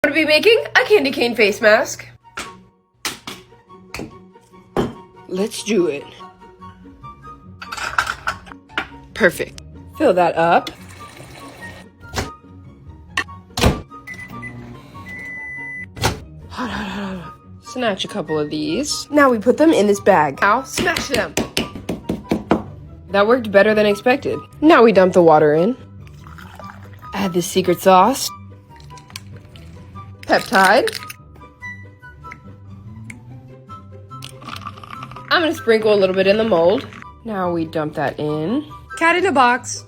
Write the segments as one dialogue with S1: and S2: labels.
S1: I'm going to be making a candy cane face mask. Let's do it. Perfect. Fill that up. Hot. Snatch a couple of these. Now we put them in this bag. Now smash them. That worked better than expected. Now we dump the water in. Add the secret sauce. Peptide. I'm gonna sprinkle a little bit in the mold. Now we dump that in. Cat in a box.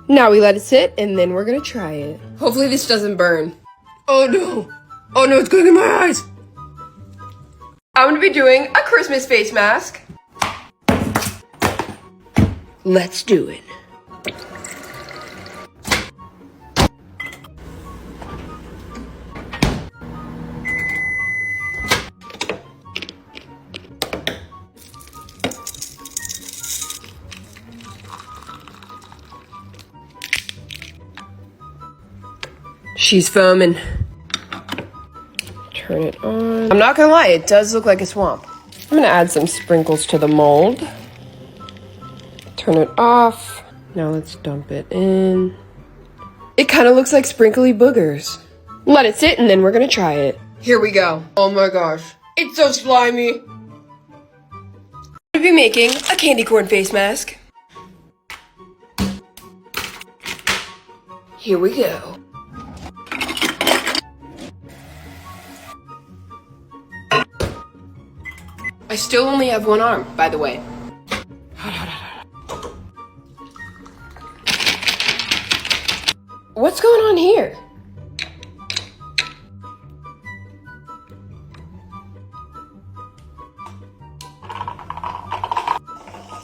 S1: Now we let it sit and then we're gonna try it. Hopefully this doesn't burn. Oh no! Oh no, it's going in my eyes! I'm gonna be doing a Christmas face mask. Let's do it. She's foaming. Turn it on. I'm not gonna lie, it does look like a swamp. I'm gonna add some sprinkles to the mold. Turn it off. Now let's dump it in. It kind of looks like sprinkly boogers. Let it sit and then we're gonna try it. Here we go. Oh my gosh, it's so slimy. I'm gonna be making a candy corn face mask. Here we go. I still only have one arm, by the way. What's going on here?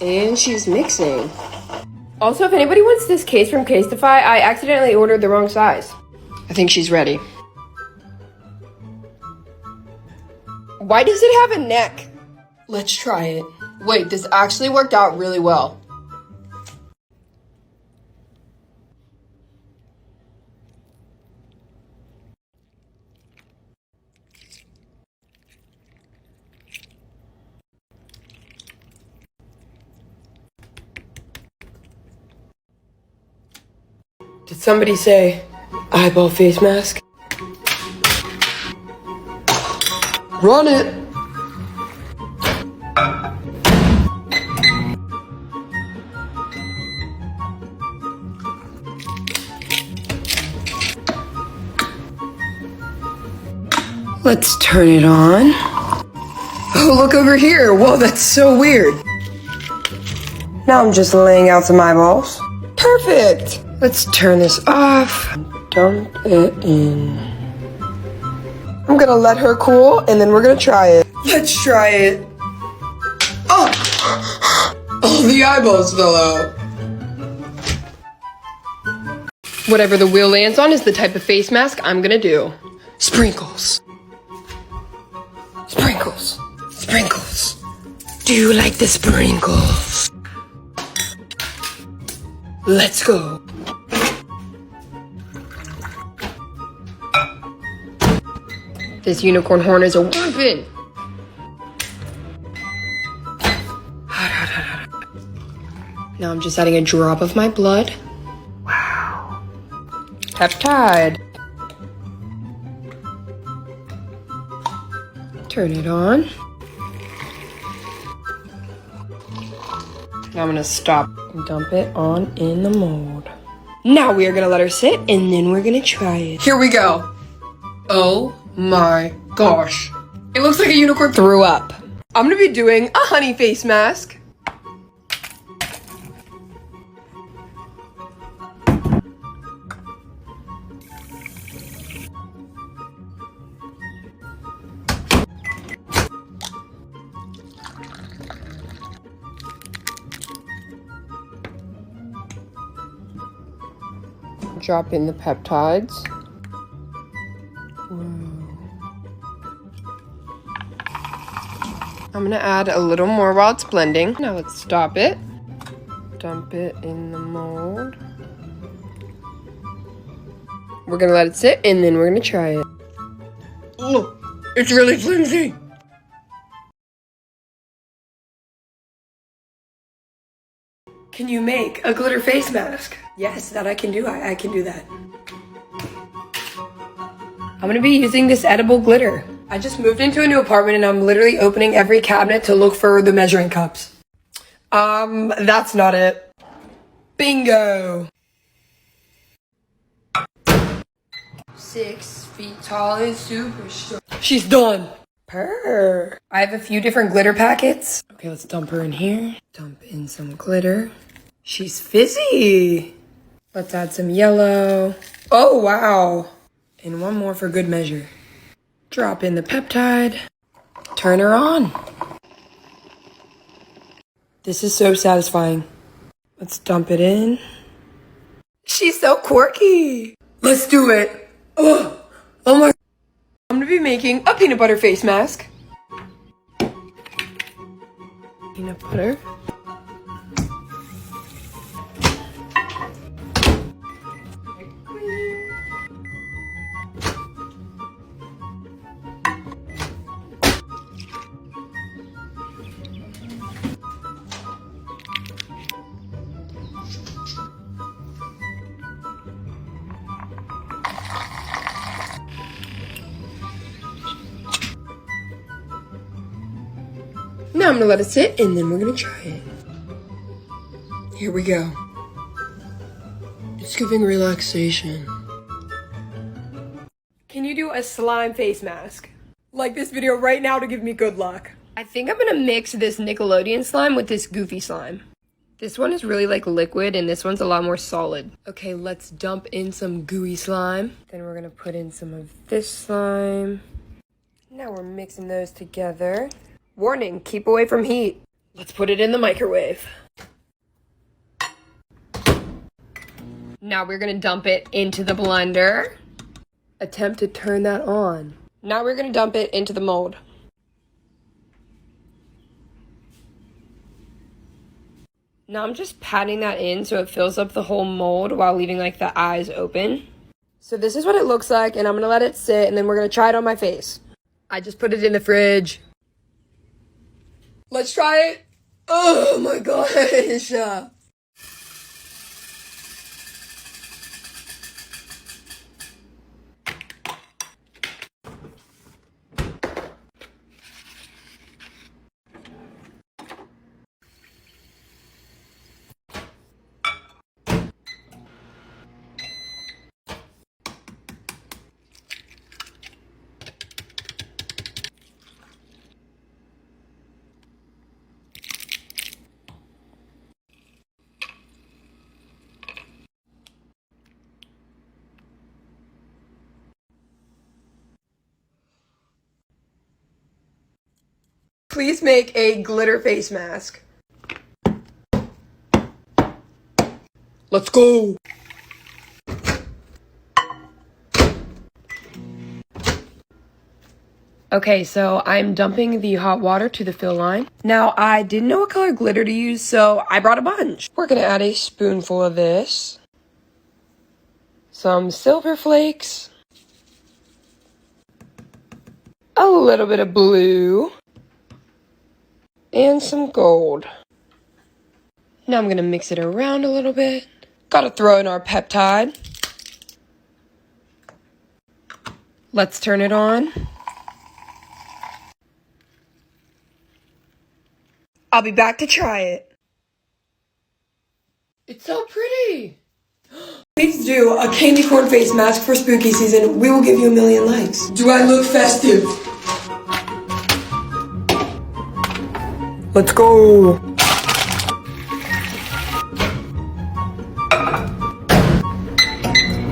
S1: And she's mixing. Also, if anybody wants this case from Casetify, I accidentally ordered the wrong size. I think she's ready. Why does it have a neck? Let's try it. Wait, this actually worked out really well. Did somebody say eyeball face mask? Run it! Let's turn it on. Oh, look over here. Whoa, that's so weird. Now I'm just laying out some eyeballs. Perfect. Let's turn this off. Dump it in. I'm gonna let her cool and then we're gonna try it. Let's try it. Oh! Oh, the eyeballs fell out. Whatever the wheel lands on is the type of face mask I'm gonna do. Sprinkles. Sprinkles. Sprinkles. Do you like the sprinkles? Let's go. This unicorn horn is a weapon. Now I'm just adding a drop of my blood. Wow. Peptide. Turn it on. Now I'm gonna stop and dump it on in the mold. Now we are gonna let her sit and then we're gonna try it. Here we go. Oh my gosh. It looks like a unicorn threw up. I'm gonna be doing a honey face mask. Drop in the peptides. I'm gonna add a little more while it's blending. Now let's stop it. Dump it in the mold. We're gonna let it sit and then we're gonna try it. It's really flimsy. Can you make a glitter face mask? Yes, that I can do. I can do that. I'm gonna be using this edible glitter. I just moved into a new apartment and I'm literally opening every cabinet to look for the measuring cups. That's not it. Bingo! 6 feet tall and super strong. She's done. Purr. I have a few different glitter packets. Okay, let's dump her in here. Dump in some glitter. She's fizzy. Let's add some yellow. Oh, wow. And one more for good measure. Drop in the peptide. Turn her on. This is so satisfying. Let's dump it in. She's so quirky. Let's do it. Oh my. I'm gonna be making a peanut butter face mask. Peanut butter. Now I'm gonna let it sit and then we're gonna try it. Here we go. It's giving relaxation. Can you do a slime face mask? Like this video right now to give me good luck. I think I'm gonna mix this Nickelodeon slime with this Goofy slime. This one is really like liquid and this one's a lot more solid. Okay, let's dump in some gooey slime. Then we're gonna put in some of this slime. Now we're mixing those together. Warning, keep away from heat. Let's put it in the microwave. Now we're gonna dump it into the blender. Attempt to turn that on. Now we're gonna dump it into the mold. Now I'm just patting that in so it fills up the whole mold while leaving like the eyes open. So this is what it looks like and I'm gonna let it sit and then we're gonna try it on my face. I just put it in the fridge. Let's try it. Oh my gosh. Please make a glitter face mask. Let's go. Okay, so I'm dumping the hot water to the fill line. Now, I didn't know what color glitter to use, so I brought a bunch. We're gonna add a spoonful of this. Some silver flakes. A little bit of blue. And some gold. Now I'm gonna mix it around a little bit. Gotta throw in our peptide. Let's turn it on. I'll be back to try it. It's so pretty. Please do a candy corn face mask for spooky season. We will give you 1 million likes. Do I look festive? Let's go.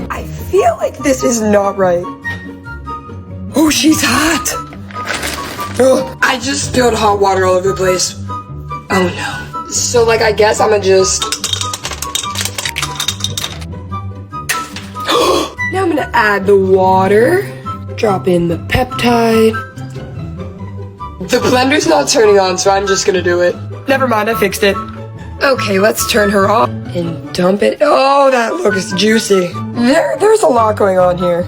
S1: I feel like this is not right. Oh, she's hot. Oh, I just spilled hot water all over the place. Oh no. So like I guess I'm gonna just... Now I'm gonna add the water. Drop in the peptide. The blender's not turning on, so I'm just gonna do it. Never mind, I fixed it. Okay, let's turn her off and dump it. Oh, that looks juicy. There's a lot going on here.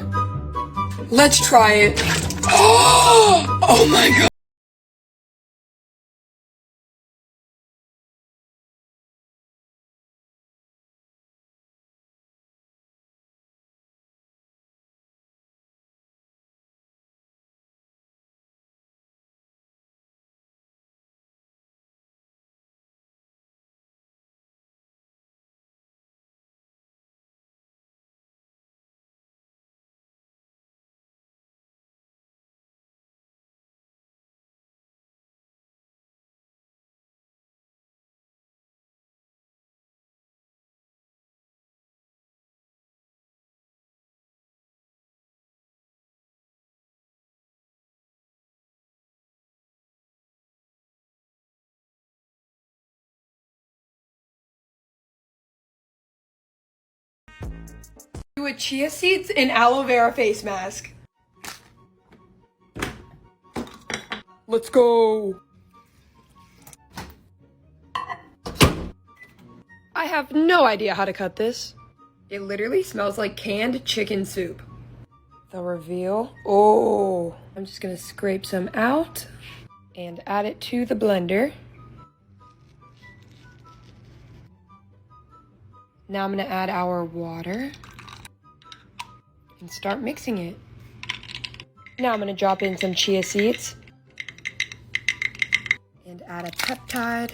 S1: Let's try it. Oh my god. With chia seeds and aloe vera face mask. Let's go. I have no idea how to cut this. It literally smells like canned chicken soup. The reveal. Oh, I'm just gonna scrape some out and add it to the blender. Now I'm gonna add our water and start mixing it. Now I'm gonna drop in some chia seeds and add a peptide.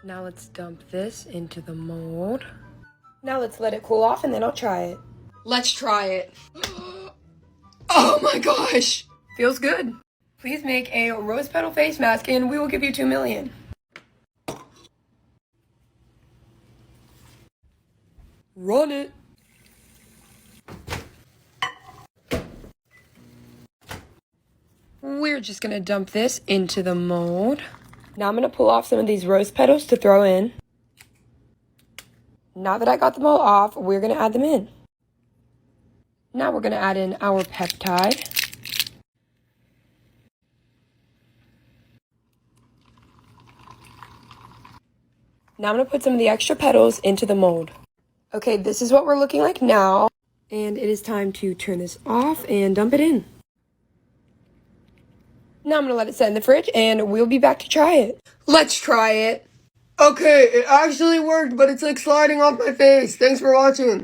S1: Now let's dump this into the mold. Now let's let it cool off and then I'll try it. Let's try it. Oh my gosh! Feels good. Please make a rose petal face mask and we will give you 2 million. Run it. We're just gonna dump this into the mold. Now I'm gonna pull off some of these rose petals to throw in. Now that I got them all off, we're gonna add them in. Now we're gonna add in our peptide. Now I'm gonna put some of the extra petals into the mold. Okay, this is what we're looking like now. And it is time to turn this off and dump it in. Now I'm gonna let it set in the fridge and we'll be back to try it. Let's try it. Okay, it actually worked, but it's like sliding off my face. Thanks for watching.